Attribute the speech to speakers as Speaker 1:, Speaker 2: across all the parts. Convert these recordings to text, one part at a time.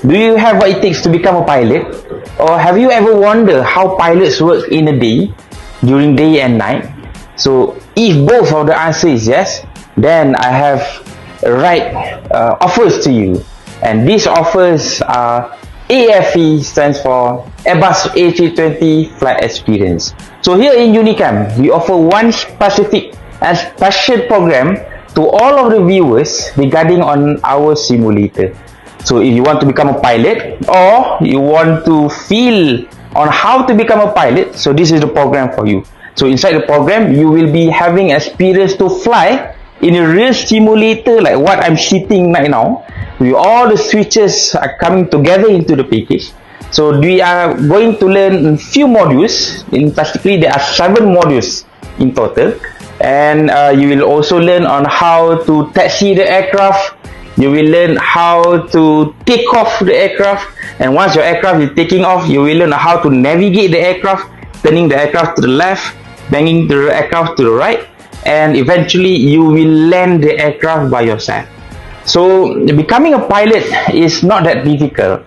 Speaker 1: Do you have what it takes to become a pilot? Or have you ever wondered how pilots work in a day, during day and night? So if both of the answer is yes, then I have right offers to you. And these offers are AFE, stands for Airbus A320 Flight Experience. So here in Unicam, we offer one specific and special program to all of the viewers regarding on our simulator. So if you want to become a pilot or you want to feel on how to become a pilot, so this is the program for you. So inside the program, you will be having experience to fly in a real simulator like what I'm sitting right now. With all the switches are coming together into the package. So we are going to learn a few modules. In practically, there are 7 modules in total. And you will also learn on how to taxi the aircraft. You will learn how to take off the aircraft. And once your aircraft is taking off, you will learn how to navigate the aircraft, turning the aircraft to the left, banging the aircraft to the right, and eventually you will land the aircraft by yourself. So becoming a pilot is not that difficult.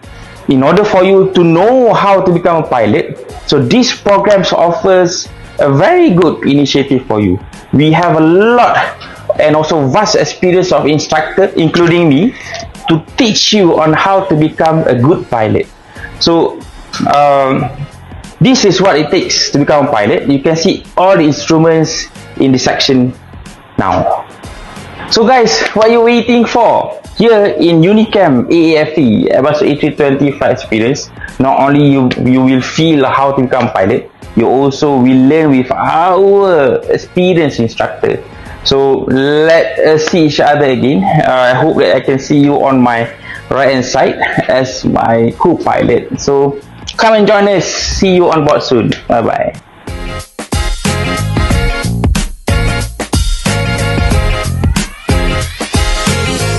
Speaker 1: In order for you to know how to become a pilot, so this program offers a very good initiative for you. We have a lot and also vast experience of instructor, including me, to teach you on how to become a good pilot. So this is what it takes to become a pilot. You can see all the instruments in this section now. So guys, what are you waiting for? Here in Unicam AAFE, Airbus A320 Flight Experience, not only you will feel how to become a pilot, you also will learn with our experienced instructor. So let us see each other again. I hope that I can see you on my right hand side as my co-pilot. So come and join us. See you on board soon. Bye bye.